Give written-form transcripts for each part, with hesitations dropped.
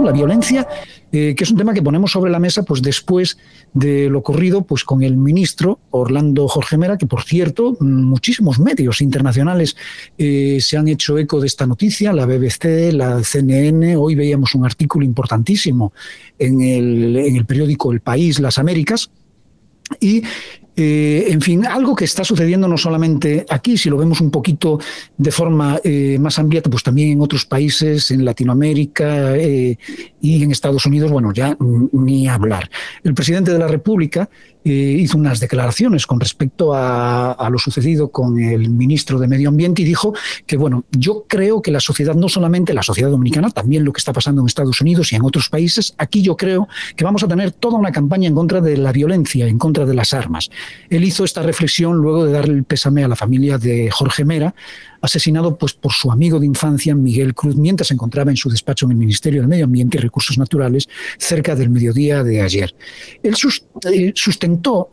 La violencia, que es un tema que ponemos sobre la mesa pues después de lo ocurrido pues con el ministro Orlando Jorge Mera, que por cierto muchísimos medios internacionales se han hecho eco de esta noticia, la BBC, la CNN. Hoy veíamos un artículo importantísimo en el periódico El País, Las Américas. Y, en fin, algo que está sucediendo no solamente aquí, si lo vemos un poquito de forma más amplia, pues también en otros países, en Latinoamérica y en Estados Unidos, bueno, ya ni hablar. El presidente de la República hizo unas declaraciones con respecto a lo sucedido con el ministro de Medio Ambiente y dijo que, bueno, yo creo que la sociedad, no solamente la sociedad dominicana, también lo que está pasando en Estados Unidos y en otros países, aquí yo creo que vamos a tener toda una campaña en contra de la violencia, en contra de las armas. Él hizo esta reflexión luego de darle el pésame a la familia de Jorge Mera, asesinado pues por su amigo de infancia, Miguel Cruz, mientras se encontraba en su despacho en el Ministerio de Medio Ambiente y Recursos Naturales cerca del mediodía de ayer. Él sustentó,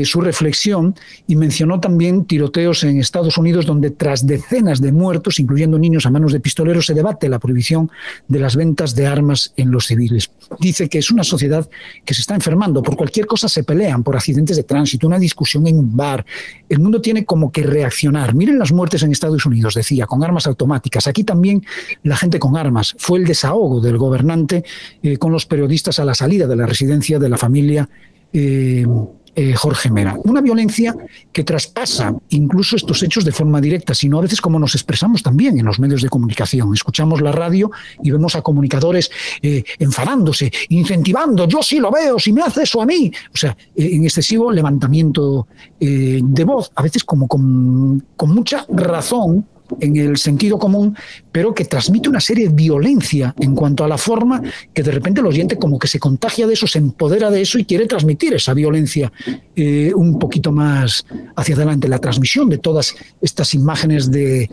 su reflexión y mencionó también tiroteos en Estados Unidos, donde tras decenas de muertos, incluyendo niños a manos de pistoleros, se debate la prohibición de las ventas de armas en los civiles. Dice que es una sociedad que se está enfermando. Por cualquier cosa se pelean, por accidentes de tránsito, una discusión en un bar. El mundo tiene como que reaccionar. Miren las muertes en Estados Unidos, decía, con armas automáticas. Aquí también la gente con armas. Fue el desahogo del gobernante con los periodistas a la salida de la residencia de la familia Jorge Mera. Una violencia que traspasa incluso estos hechos de forma directa, sino a veces como nos expresamos también en los medios de comunicación. Escuchamos la radio y vemos a comunicadores enfadándose, incentivando, yo sí lo veo, si me hace eso a mí. O sea, en excesivo levantamiento de voz, a veces como con mucha razón, en el sentido común, pero que transmite una serie de violencia en cuanto a la forma, que de repente el oyente como que se contagia de eso, se empodera de eso y quiere transmitir esa violencia un poquito más hacia adelante. La transmisión de todas estas imágenes de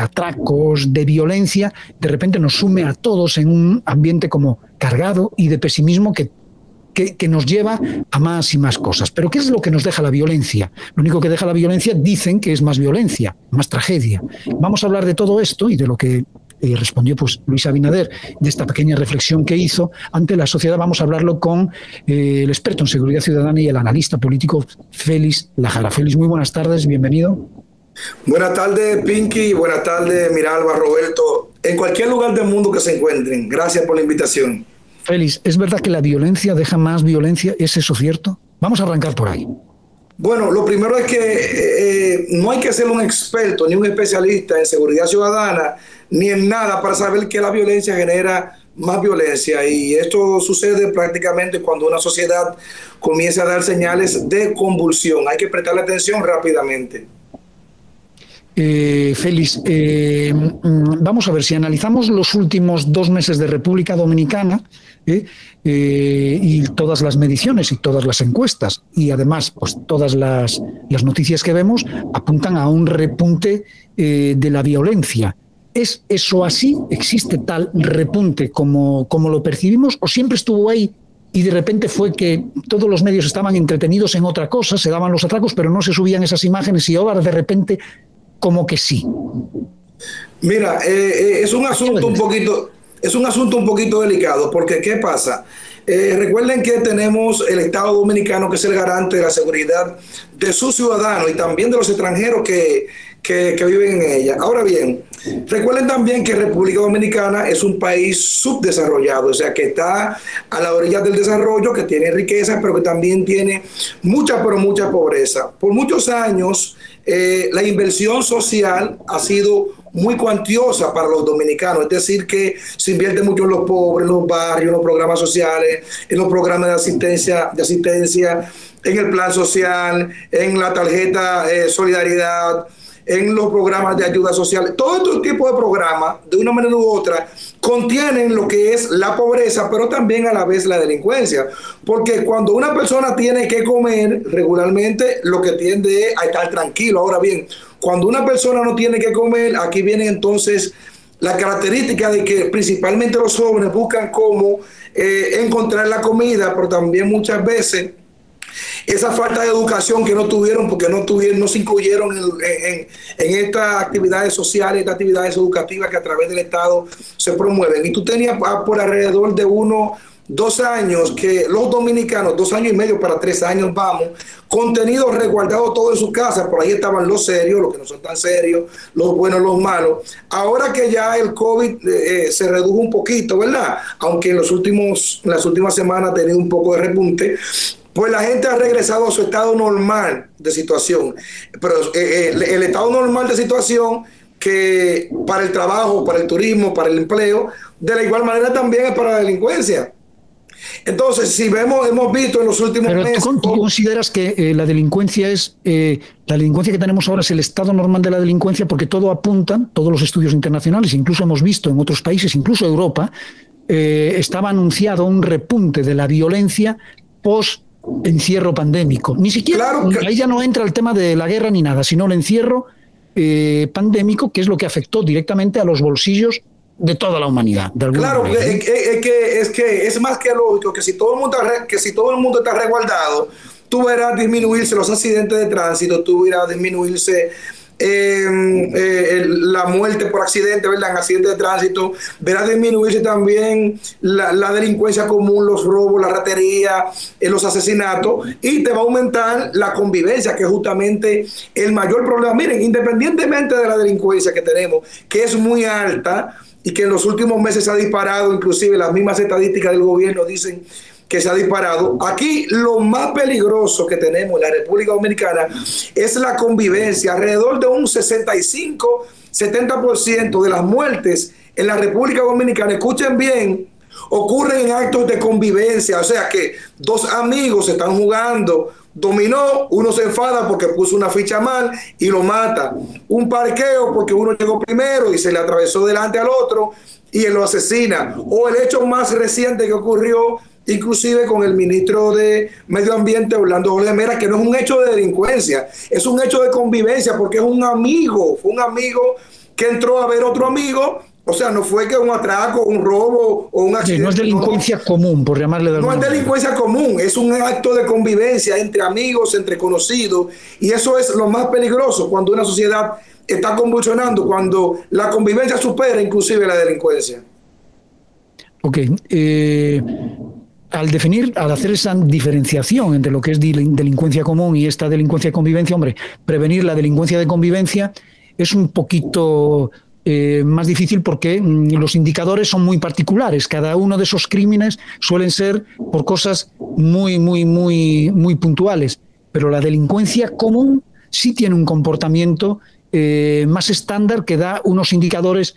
atracos, de violencia, de repente nos sume a todos en un ambiente como cargado y de pesimismo que nos lleva a más y más cosas. Pero ¿qué es lo que nos deja la violencia? Lo único que deja la violencia dicen que es más violencia, más tragedia. Vamos a hablar de todo esto y de lo que respondió pues Luis Abinader, de esta pequeña reflexión que hizo ante la sociedad. Vamos a hablarlo con el experto en seguridad ciudadana y el analista político Félix Lajara. Félix, muy buenas tardes, bienvenido. Buenas tardes, Pinky. Buenas tardes, Miralba, Roberto. En cualquier lugar del mundo que se encuentren. Gracias por la invitación. Félix, ¿es verdad que la violencia deja más violencia? ¿Es eso cierto? Vamos a arrancar por ahí. Bueno, lo primero es que no hay que ser un experto ni un especialista en seguridad ciudadana ni en nada para saber que la violencia genera más violencia, y esto sucede prácticamente cuando una sociedad comienza a dar señales de convulsión. Hay que prestarle atención rápidamente. Félix, vamos a ver, si analizamos los últimos 2 meses de República Dominicana y todas las mediciones y todas las encuestas, y además pues todas las noticias que vemos apuntan a un repunte de la violencia. ¿Es eso así? ¿Existe tal repunte como lo percibimos, o siempre estuvo ahí y de repente fue que todos los medios estaban entretenidos en otra cosa, se daban los atracos pero no se subían esas imágenes y ahora de repente como que sí? Mira, es un asunto un poquito delicado, porque ¿qué pasa? Recuerden que tenemos el Estado Dominicano, que es el garante de la seguridad de sus ciudadanos y también de los extranjeros que viven en ella. Ahora bien, recuerden también que República Dominicana es un país subdesarrollado, o sea que está a la orilla del desarrollo, que tiene riqueza, pero que también tiene mucha pobreza. Por muchos años, la inversión social ha sido muy cuantiosa para los dominicanos, es decir, que se invierte mucho en los pobres, en los barrios, en los programas sociales, en los programas de asistencia, en el plan social, en la tarjeta solidaridad, en los programas de ayuda social. Todo este tipo de programas, de una manera u otra, contienen lo que es la pobreza, pero también a la vez la delincuencia. Porque cuando una persona tiene que comer, regularmente lo que tiende es a estar tranquilo. Ahora bien, cuando una persona no tiene que comer, aquí viene entonces la característica de que principalmente los jóvenes buscan cómo encontrar la comida, pero también muchas veces esa falta de educación que no tuvieron porque no se incluyeron en estas actividades sociales, estas actividades educativas que a través del Estado se promueven. Y tú tenías por alrededor de 2 años que los dominicanos, 2 años y medio para 3 años, vamos, contenido resguardado todo en su casa. Por ahí estaban los serios, los que no son tan serios, los buenos, los malos. Ahora que ya el COVID se redujo un poquito, ¿verdad? Aunque en las últimas semanas ha tenido un poco de repunte, pues la gente ha regresado a su estado normal de situación. Pero el estado normal de situación que para el trabajo, para el turismo, para el empleo, de la igual manera también es para la delincuencia. Entonces, si hemos visto en los últimos meses... ¿Tú consideras que la delincuencia la delincuencia que tenemos ahora es el estado normal de la delincuencia? Porque todo apuntan, todos los estudios internacionales, incluso hemos visto en otros países, incluso Europa, estaba anunciado un repunte de la violencia post-encierro pandémico. Ni siquiera, claro, ahí ya no entra el tema de la guerra ni nada, sino el encierro pandémico, que es lo que afectó directamente a los bolsillos de toda la humanidad. Claro, es que es más que lógico que si todo el mundo está resguardado, tú verás disminuirse los accidentes de tránsito, tú verás disminuirse la muerte por accidente, ¿verdad? En accidentes de tránsito, verás disminuirse también la delincuencia común, los robos, la ratería, los asesinatos, y te va a aumentar la convivencia, que es justamente el mayor problema. Miren, independientemente de la delincuencia que tenemos, que es muy alta, y que en los últimos meses se ha disparado, inclusive las mismas estadísticas del gobierno dicen que se ha disparado. Aquí lo más peligroso que tenemos en la República Dominicana es la convivencia. Alrededor de un 65-70% de las muertes en la República Dominicana, escuchen bien, ocurren en actos de convivencia. O sea que 2 amigos están jugando dominó, uno se enfada porque puso una ficha mal y lo mata. Un parqueo porque uno llegó primero y se le atravesó delante al otro y él lo asesina. O el hecho más reciente que ocurrió inclusive con el ministro de Medio Ambiente, Orlando Jorge Mera, que no es un hecho de delincuencia, es un hecho de convivencia porque es fue un amigo que entró a ver otro amigo. O sea, no fue que un atraco, un robo o un accidente. Sí, no es delincuencia común, por llamarle de alguna manera. No es delincuencia común, es un acto de convivencia entre amigos, entre conocidos, y eso es lo más peligroso cuando una sociedad está convulsionando, cuando la convivencia supera inclusive la delincuencia. Ok. Al hacer esa diferenciación entre lo que es delincuencia común y esta delincuencia de convivencia, hombre, prevenir la delincuencia de convivencia es un poquito... más difícil porque los indicadores son muy particulares. Cada uno de esos crímenes suelen ser por cosas muy puntuales. Pero la delincuencia común sí tiene un comportamiento más estándar que da unos indicadores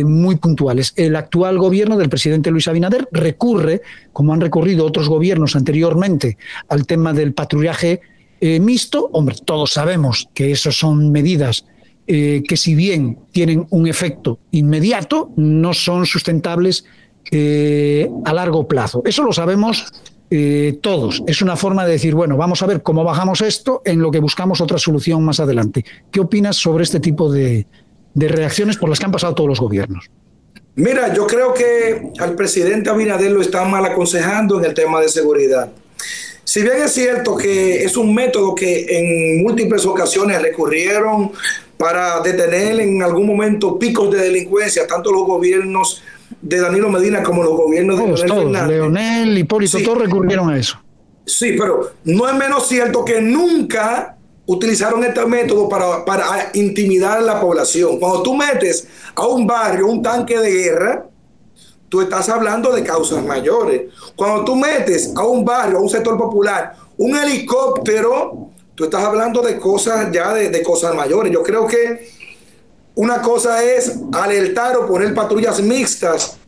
muy puntuales. El actual gobierno del presidente Luis Abinader recurre, como han recurrido otros gobiernos anteriormente, al tema del patrullaje mixto. Hombre, todos sabemos que esas son medidas que si bien tienen un efecto inmediato, no son sustentables a largo plazo. Eso lo sabemos todos. Es una forma de decir, bueno, vamos a ver cómo bajamos esto en lo que buscamos otra solución más adelante. ¿Qué opinas sobre este tipo de reacciones por las que han pasado todos los gobiernos? Mira, yo creo que al presidente Abinader lo están mal aconsejando en el tema de seguridad. Si bien es cierto que es un método que en múltiples ocasiones recurrieron para detener en algún momento picos de delincuencia, tanto los gobiernos de Danilo Medina como los gobiernos de Leonel Fernández. Leonel, Hipólito, sí, todos recurrieron a eso. Sí, pero no es menos cierto que nunca utilizaron este método para intimidar a la población. Cuando tú metes a un barrio un tanque de guerra, tú estás hablando de causas mayores. Cuando tú metes a un barrio, a un sector popular, un helicóptero, tú estás hablando de cosas ya de cosas mayores. Yo creo que una cosa es alertar o poner patrullas mixtas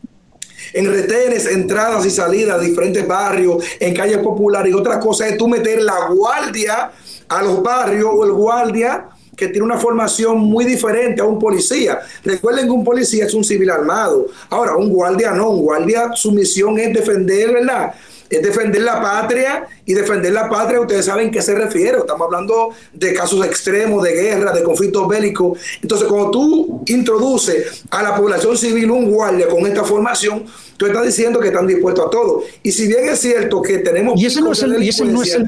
en retenes, entradas y salidas de diferentes barrios, en calles populares, y otra cosa es tú meter la guardia a los barrios, o el guardia que tiene una formación muy diferente a un policía. Recuerden que un policía es un civil armado. Ahora, un guardia no, un guardia, su misión es defender, ¿verdad?, es defender la patria, y defender la patria, ustedes saben qué se refiere. Estamos hablando de casos extremos, de guerra, de conflictos bélicos. Entonces, cuando tú introduces a la población civil un guardia con esta formación, tú estás diciendo que están dispuestos a todo. Y si bien es cierto que tenemos... Y ese no es el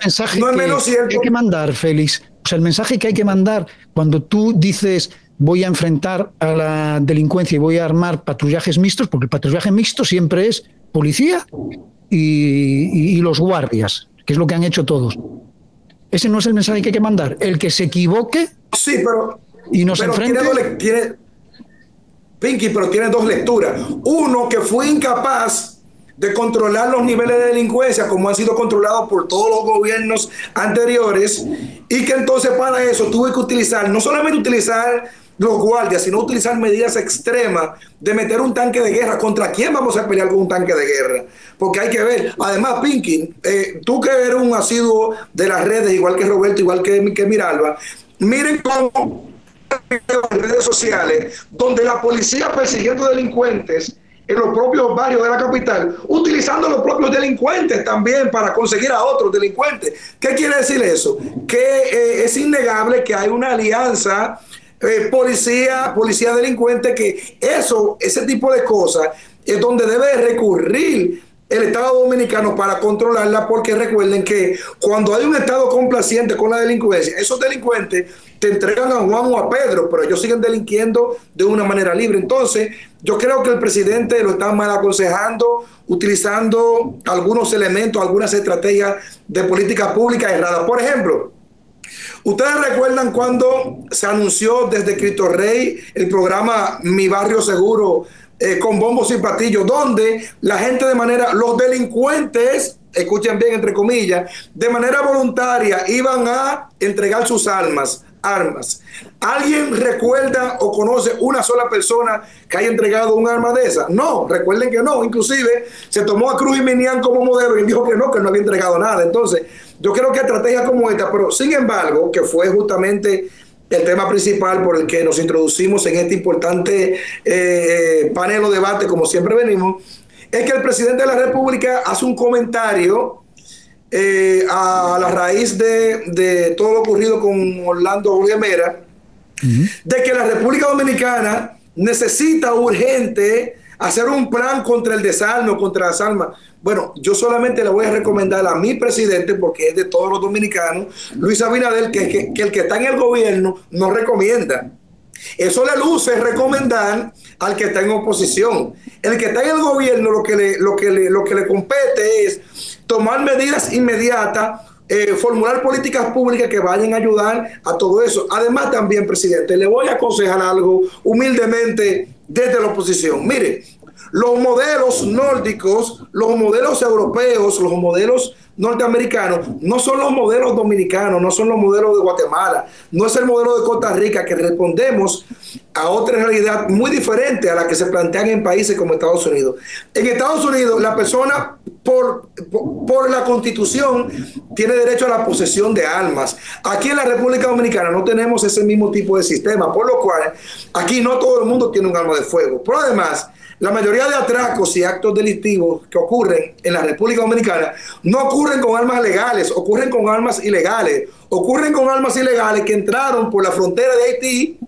mensaje no es menos cierto. Que hay que mandar, Félix. O sea, el mensaje que hay que mandar cuando tú dices voy a enfrentar a la delincuencia y voy a armar patrullajes mixtos, porque el patrullaje mixto siempre es policía y los guardias, que es lo que han hecho todos. Ese no es el mensaje que hay que mandar. El que se equivoque sí, pero, y nos enfrente... Pinky, pero tiene dos lecturas. Uno, que fue incapaz de controlar los niveles de delincuencia como han sido controlados por todos los gobiernos anteriores, y que entonces para eso tuve que utilizar, no solamente utilizar los guardias, sino utilizar medidas extremas de meter un tanque de guerra. ¿Contra quién vamos a pelear con un tanque de guerra? Porque hay que ver. Además, Pinky, tú que eres un asiduo de las redes, igual que Roberto, igual que Miralba, miren cómo en redes sociales, donde la policía persiguiendo delincuentes en los propios barrios de la capital, utilizando los propios delincuentes también para conseguir a otros delincuentes. ¿Qué quiere decir eso? Que es innegable que hay una alianza policía delincuente, que ese tipo de cosas es donde debe recurrir el Estado Dominicano para controlarla, porque recuerden que cuando hay un Estado complaciente con la delincuencia, esos delincuentes te entregan a Juan o a Pedro, pero ellos siguen delinquiendo de una manera libre. Entonces, yo creo que el presidente lo está mal aconsejando, utilizando algunos elementos, algunas estrategias de política pública erradas. Por ejemplo, ustedes recuerdan cuando se anunció desde Cristo Rey el programa Mi Barrio Seguro, con bombos y platillos, donde la gente los delincuentes, escuchen bien entre comillas, de manera voluntaria iban a entregar sus armas. ¿Alguien recuerda o conoce una sola persona que haya entregado un arma de esa? No, recuerden que no. Inclusive se tomó a Cruz y Minian como modelo y dijo que no había entregado nada. Entonces, yo creo que estrategias como esta, pero sin embargo, que fue justamente el tema principal por el que nos introducimos en este importante panel o debate, como siempre venimos, es que el presidente de la República hace un comentario a la raíz de todo lo ocurrido con Orlando Jorge Mera, de que la República Dominicana necesita urgente hacer un plan contra el desarme o contra las armas. Bueno, yo solamente le voy a recomendar a mi presidente, porque es de todos los dominicanos, Luis Abinader, que el que está en el gobierno no recomienda. Eso le luce recomendar al que está en oposición. El que está en el gobierno lo que le compete es tomar medidas inmediatas, formular políticas públicas que vayan a ayudar a todo eso. Además, también, presidente, le voy a aconsejar algo humildemente desde la oposición. Mire, los modelos nórdicos, los modelos europeos, los modelos norteamericanos, no son los modelos dominicanos, no son los modelos de Guatemala, no es el modelo de Costa Rica, que respondemos a otra realidad muy diferente a la que se plantean en países como Estados Unidos. En Estados Unidos, la persona por la Constitución tiene derecho a la posesión de armas. Aquí en la República Dominicana no tenemos ese mismo tipo de sistema, por lo cual aquí no todo el mundo tiene un arma de fuego. Pero además, la mayoría de atracos y actos delictivos que ocurren en la República Dominicana no ocurren con armas legales, ocurren con armas ilegales. Ocurren con armas ilegales que entraron por la frontera de Haití,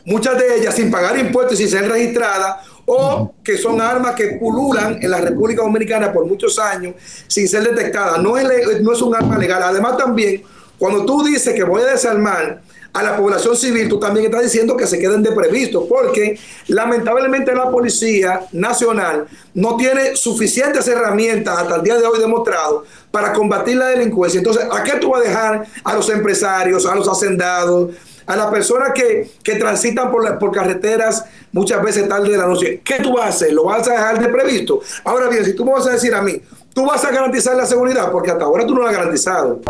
muchas de ellas sin pagar impuestos y sin ser registradas, o que son armas que pululan en la República Dominicana por muchos años sin ser detectadas. No es un arma legal. Además, también, cuando tú dices que voy a desarmar a la población civil, tú también estás diciendo que se queden de previsto, porque lamentablemente la Policía Nacional no tiene suficientes herramientas hasta el día de hoy demostrado para combatir la delincuencia. Entonces, ¿a qué tú vas a dejar a los empresarios, a los hacendados, a las personas que transitan por carreteras muchas veces tarde de la noche? ¿Qué tú vas a hacer? ¿Lo vas a dejar de previsto? Ahora bien, si tú me vas a decir a mí, tú vas a garantizar la seguridad, porque hasta ahora tú no la has garantizado.